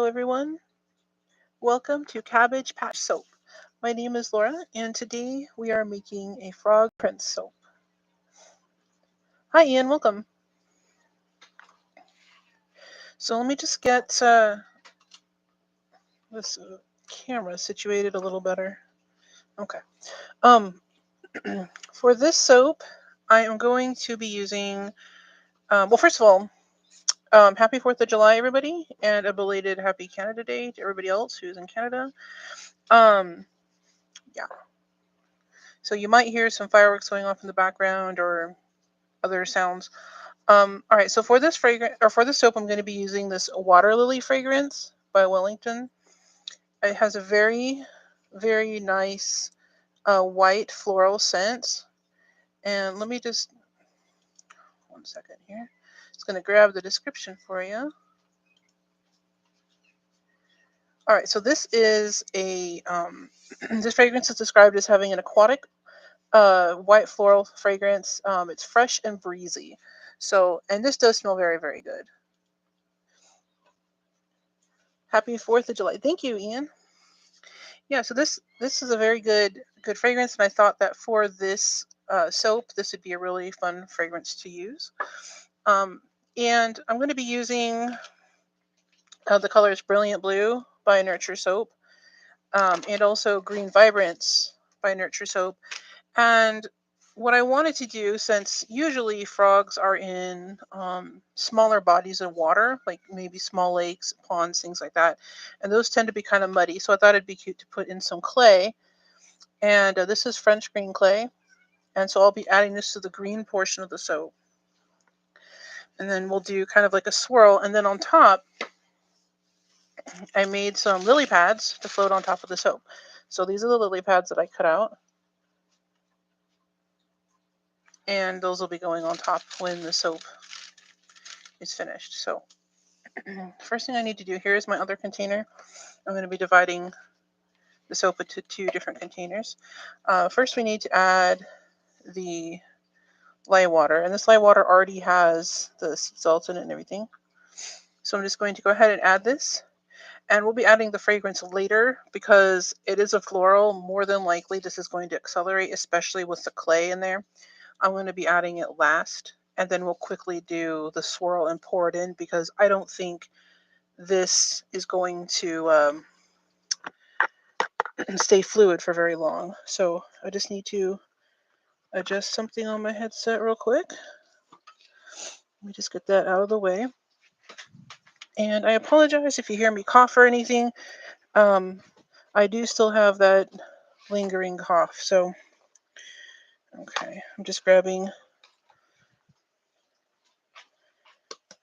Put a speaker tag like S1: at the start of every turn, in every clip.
S1: Hello, everyone. Welcome to Cabbage Patch Soap. My name is Laura, and today we are making a frog print soap. Hi, Ian. Welcome. So let me just get this camera situated a little better. Okay. For this soap, I am going to be using. Well, first of all, happy 4th of July, everybody, and a belated Happy Canada Day to everybody else who's in Canada. Yeah. So you might hear some fireworks going off in the background or other sounds. All right, so for this fragrance or for this soap, I'm going to be using this Water Lily fragrance by Wellington. It has a very, very nice white floral scent. And let me just 1 second here. Just going to grab the description for you. All right, so this is a this fragrance is described as having an aquatic white floral fragrance. It's fresh and breezy. So, and this does smell very, very good. Happy 4th of July. Thank you, Ian. Yeah, so this is a very good fragrance, and I thought that for this soap, this would be a really fun fragrance to use. And I'm going to be using the colors Brilliant Blue by Nurture Soap, and also Green Vibrance by Nurture Soap. And what I wanted to do, since usually frogs are in smaller bodies of water, like maybe small lakes, ponds, things like that, and those tend to be kind of muddy, so I thought it'd be cute to put in some clay. And this is French green clay, and so I'll be adding this to the green portion of the soap. And then we'll do kind of like a swirl, and then on top, I made some lily pads to float on top of the soap. So these are the lily pads that I cut out. And those will be going on top when the soap is finished. So first thing I need to do, here is my other container. I'm going to be dividing the soap into 2 different containers. First we need to add the lye water, and this lye water already has the sea salts in it and everything. So I'm just going to go ahead and add this, and we'll be adding the fragrance later because it is a floral. More than likely this is going to accelerate, especially with the clay in there. I'm going to be adding it last, and then we'll quickly do the swirl and pour it in because I don't think this is going to stay fluid for very long. So I just need to adjust something on my headset real quick. Let me just get that out of the way. And I apologize if you hear me cough or anything. I do still have that lingering cough. So, okay, I'm just grabbing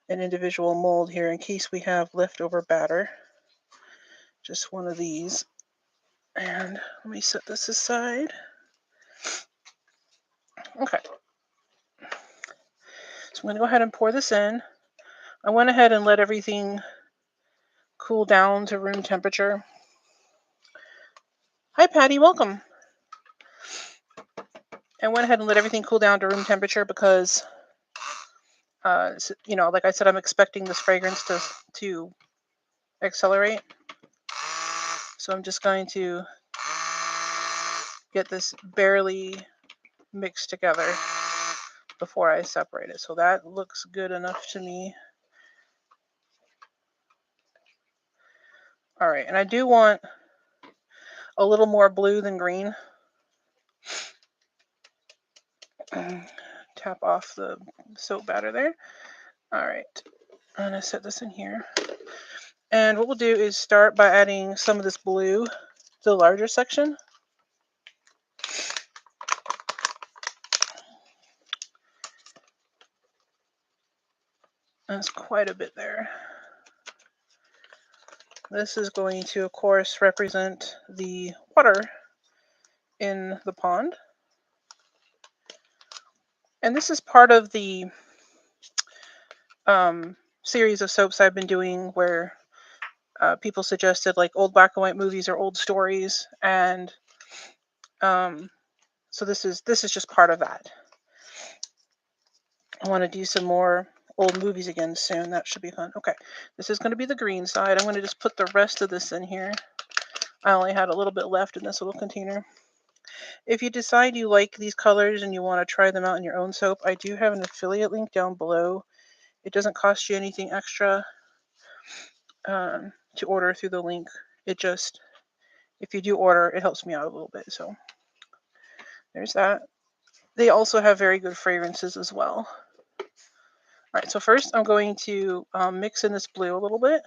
S1: an individual mold here in case we have leftover batter. Just one of these. And let me set this aside. Okay. So I'm going to go ahead and pour this in. I went ahead and let everything cool down to room temperature. Hi, Patty. Welcome. I went ahead and let everything cool down to room temperature because, like I said, I'm expecting this fragrance to accelerate. So I'm just going to get this barely mixed together before I separate it. So that looks good enough to me. All right, and I do want a little more blue than green. Tap off the soap batter there. All right, I'm gonna set this in here. And what we'll do is start by adding some of this blue to the larger section. That's quite a bit there. This is going to, of course, represent the water in the pond. And this is part of the series of soaps I've been doing where people suggested like old black and white movies or old stories, and so this is just part of that. I want to do some more old movies again soon. That should be fun. Okay, this is going to be the green side. I'm going to just put the rest of this in here. I only had a little bit left in this little container. If you decide you like these colors and you want to try them out in your own soap, I do have an affiliate link down below. It doesn't cost you anything extra to order through the link. It just, if you do order, it helps me out a little bit. So there's that. They also have very good fragrances as well. All right, so first I'm going to mix in this blue a little bit.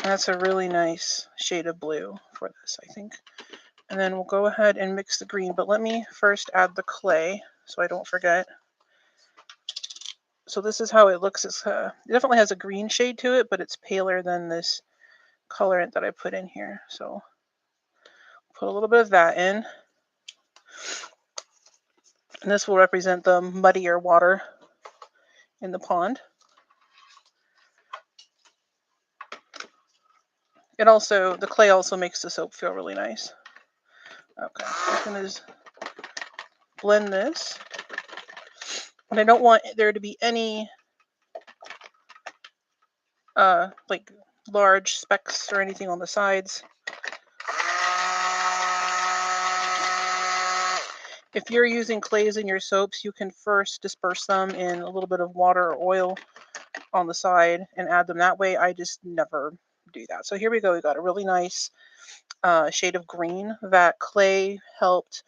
S1: And that's a really nice shade of blue for this, I think. And then we'll go ahead and mix the green, but let me first add the clay so I don't forget. So this is how it looks. It definitely has a green shade to it, but it's paler than this colorant that I put in here. So put a little bit of that in. And this will represent the muddier water in the pond. The clay also makes the soap feel really nice. Okay, I'm going to blend this. And I don't want there to be any like large specks or anything on the sides. If you're using clays in your soaps, you can first disperse them in a little bit of water or oil on the side and add them that way. I just never do that. So here we go. We got a really nice shade of green. That clay helped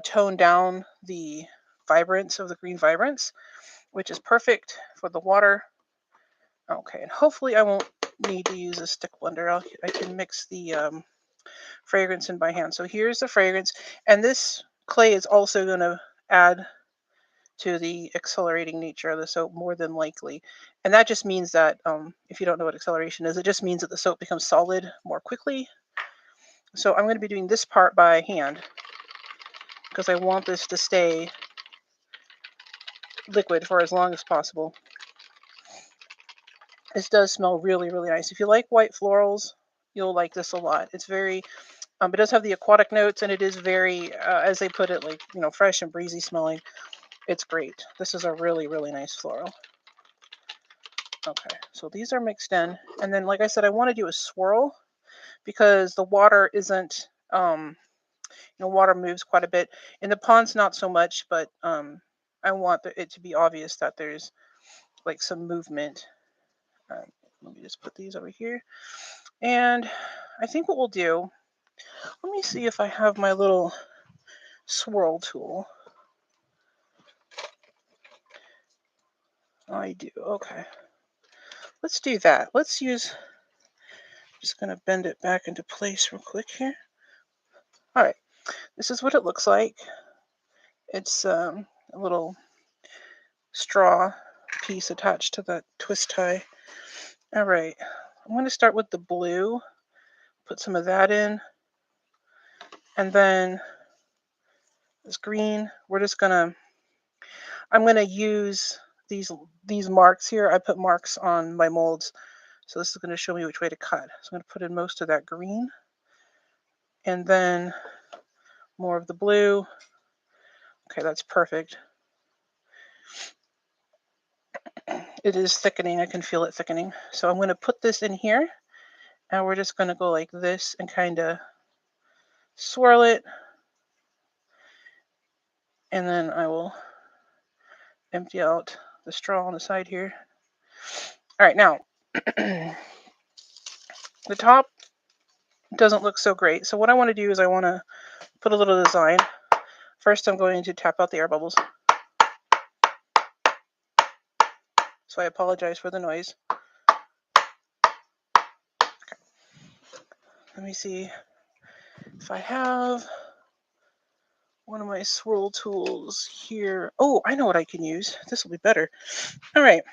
S1: tone down the vibrance of the green vibrance, which is perfect for the water. Okay, and hopefully I won't need to use a stick blender. I can mix the fragrance in by hand. So here's the fragrance, and this clay is also going to add to the accelerating nature of the soap more than likely. And that just means that if you don't know what acceleration is, it just means that the soap becomes solid more quickly. So I'm going to be doing this part by hand because I want this to stay liquid for as long as possible. This does smell really, really nice. If you like white florals, you'll like this a lot. It's very, it does have the aquatic notes, and it is very, as they put it, like, fresh and breezy smelling. It's great. This is a really, really nice floral. Okay, so these are mixed in. And then, like I said, I want to do a swirl because the water isn't, water moves quite a bit. In the ponds, not so much, but I want it to be obvious that there's like some movement. Let me just put these over here. And I think what we'll do, let me see if I have my little swirl tool. I do. Okay. Let's do that. Just going to bend it back into place real quick here. All right. This is what it looks like. It's a little straw piece attached to that twist tie. All right. I'm going to start with the blue. Put some of that in. And then this green, I'm going to use these marks here. I put marks on my molds. So this is going to show me which way to cut. So I'm going to put in most of that green. And then more of the blue. Okay, that's perfect. It is thickening. I can feel it thickening. So I'm going to put this in here. And we're just going to go like this and kind of swirl it. And then I will empty out the straw on the side here. All right, now the top doesn't look so great. So what I want to do is I want to put a little design. First, I'm going to tap out the air bubbles. So I apologize for the noise. Okay. Let me see if I have one of my swirl tools here. Oh, I know what I can use. This will be better. All right.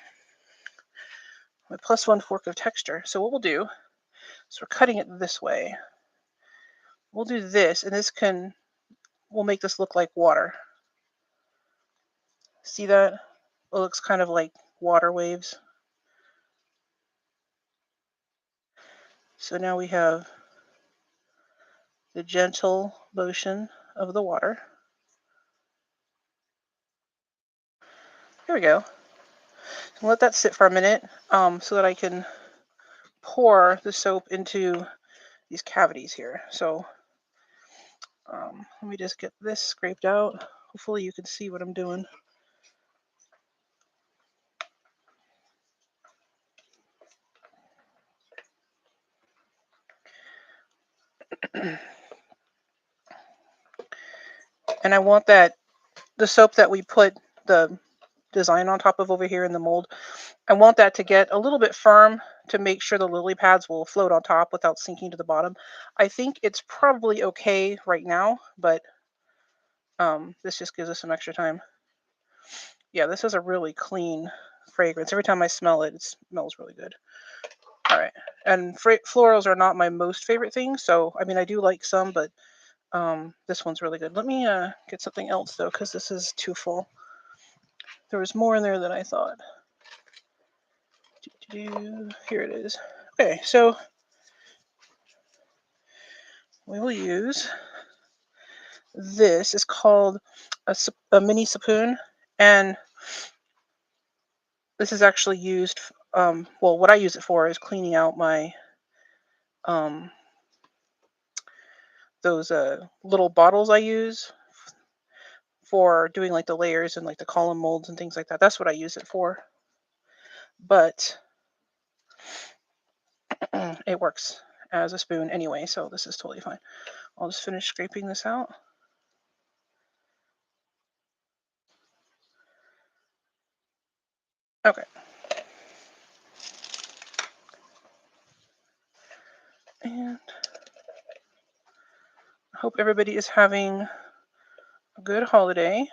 S1: My +1 fork of texture. So what we'll do is we're cutting it this way. We'll do this, and we'll make this look like water. See that? It looks kind of like water waves. So now we have the gentle motion of the water. Here we go. So let that sit for a minute so that I can pour the soap into these cavities here. So let me just get this scraped out. Hopefully you can see what I'm doing. And I want the soap that we put the design on top of over here in the mold, I want that to get a little bit firm to make sure the lily pads will float on top without sinking to the bottom. I think it's probably okay right now, but this just gives us some extra time. Yeah, this is a really clean fragrance. Every time I smell it, it smells really good. All right, and florals are not my most favorite thing, so I mean I do like some, but this one's really good. Let me get something else though, because this is too full. There was more in there than I thought. Here it is. Okay, so we will use this. Is called a mini spoon, and this is actually used. Well, what I use it for is cleaning out my those little bottles I use for doing like the layers and like the column molds and things like that. That's what I use it for. But it works as a spoon anyway, so this is totally fine. I'll just finish scraping this out. Okay. And I hope everybody is having a good holiday.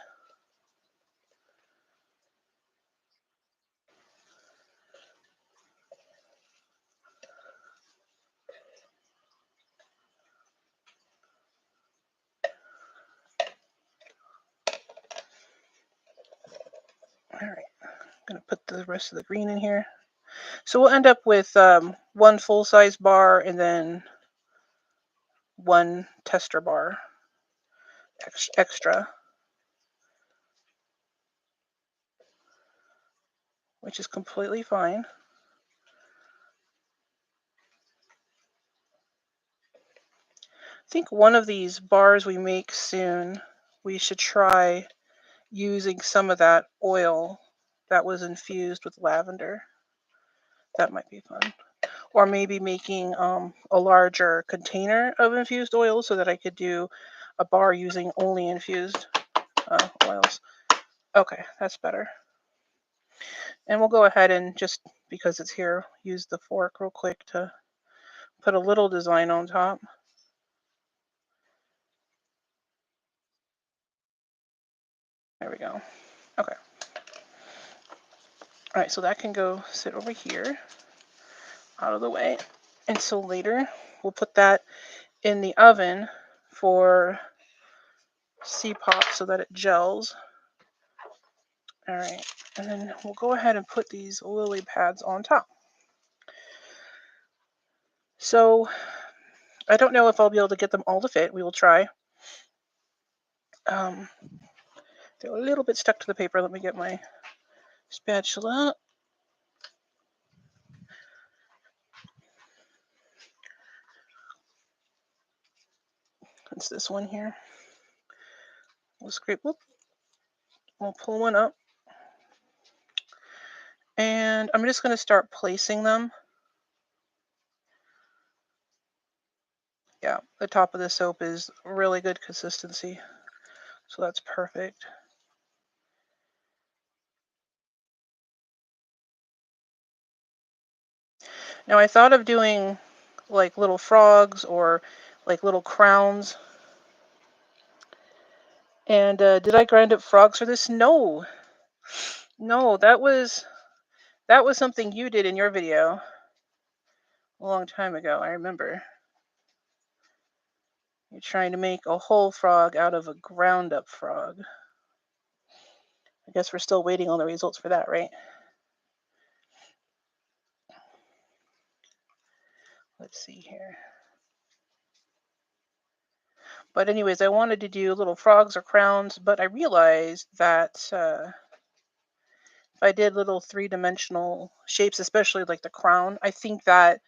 S1: All right, I'm gonna put the rest of the green in here. So we'll end up with one full-size bar and then one tester bar extra, which is completely fine. I think one of these bars we make soon, we should try using some of that oil that was infused with lavender. That might be fun. Or maybe making a larger container of infused oil so that I could do a bar using only infused oils. Okay, that's better. And we'll go ahead and just, because it's here, use the fork real quick to put a little design on top. There we go. Okay. All right, so that can go sit over here, out of the way. And so later, we'll put that in the oven for C-pop so that it gels. All right, and then we'll go ahead and put these lily pads on top. So I don't know if I'll be able to get them all to fit. We will try. They're a little bit stuck to the paper. Let me get my spatula. It's this one here. We'll scrape. Whoop. We'll pull one up. And I'm just going to start placing them. Yeah, the top of the soap is really good consistency. So that's perfect. Now I thought of doing like little frogs or like little crowns. And did I grind up frogs for this? No. No, that was something you did in your video a long time ago. I remember. You're trying to make a whole frog out of a ground up frog. I guess we're still waiting on the results for that, right? Let's see here. But anyways, I wanted to do little frogs or crowns, but I realized that if I did little three-dimensional shapes, especially like the crown, I think that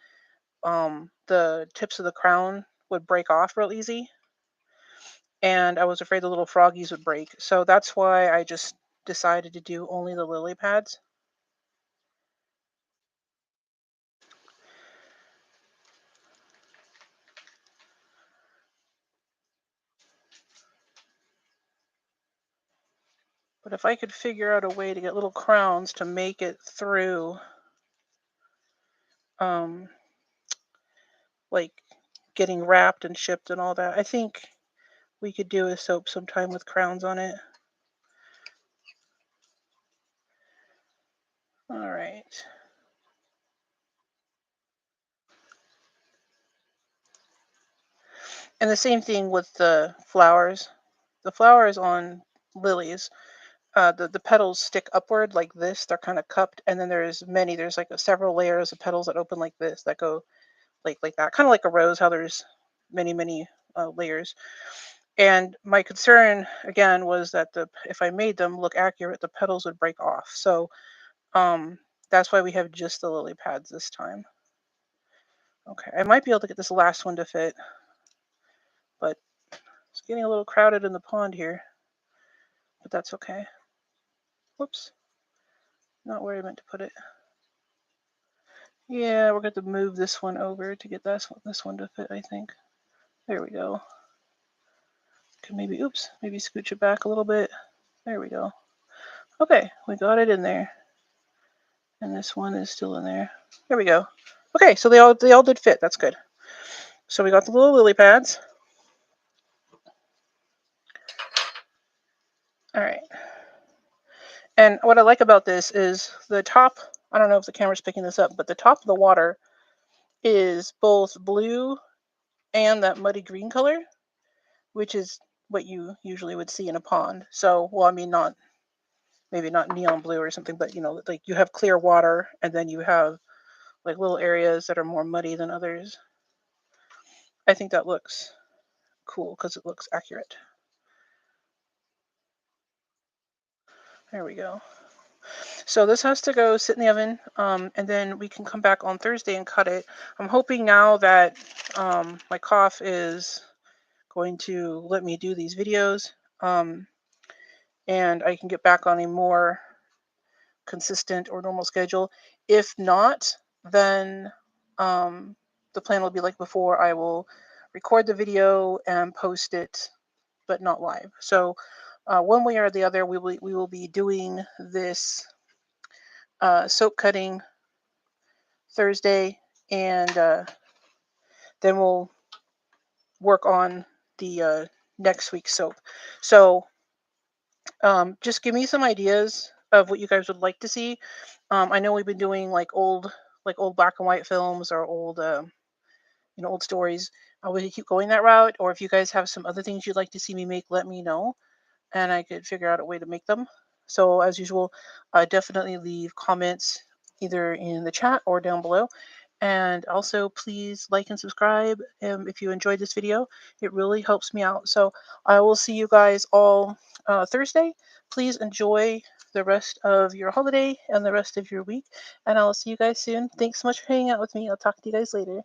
S1: the tips of the crown would break off real easy, and I was afraid the little froggies would break. So that's why I just decided to do only the lily pads. But if I could figure out a way to get little crowns to make it through, um, like getting wrapped and shipped and all that, I think we could do a soap sometime with crowns on it. All right. And the same thing with the flowers. The flowers on lilies, the petals stick upward like this. They're kind of cupped, and then there's like several layers of petals that open like this that go like that, kind of like a rose. How there's many layers. And my concern again was that the if I made them look accurate, the petals would break off. So um, that's why we have just the lily pads this time. Okay, I might be able to get this last one to fit, but it's getting a little crowded in the pond here. But that's okay. Whoops, not where I meant to put it. Yeah, we're going to move this one over to get this one to fit, I think. There we go. Can maybe, oops, maybe scooch it back a little bit. There we go. Okay, we got it in there. And this one is still in there. There we go. Okay, so they all did fit. That's good. So we got the little lily pads. All right. And what I like about this is the top, I don't know if the camera's picking this up, but the top of the water is both blue and that muddy green color, which is what you usually would see in a pond. So, well, I mean, not maybe not neon blue or something, but like you have clear water and then you have like little areas that are more muddy than others. I think that looks cool because it looks accurate. There we go. So this has to go sit in the oven, and then we can come back on Thursday and cut it. I'm hoping now that my cough is going to let me do these videos, and I can get back on a more consistent or normal schedule. If not, then the plan will be like before. I will record the video and post it, but not live. So one way or the other, we will be doing this soap cutting Thursday, and then we'll work on the next week's soap. So just give me some ideas of what you guys would like to see. I know we've been doing like old black and white films or old old stories. We could keep going that route, or if you guys have some other things you'd like to see me make, let me know, and I could figure out a way to make them. So as usual, definitely leave comments either in the chat or down below. And also please like and subscribe if you enjoyed this video. It really helps me out. So I will see you guys all Thursday. Please enjoy the rest of your holiday and the rest of your week. And I'll see you guys soon. Thanks so much for hanging out with me. I'll talk to you guys later.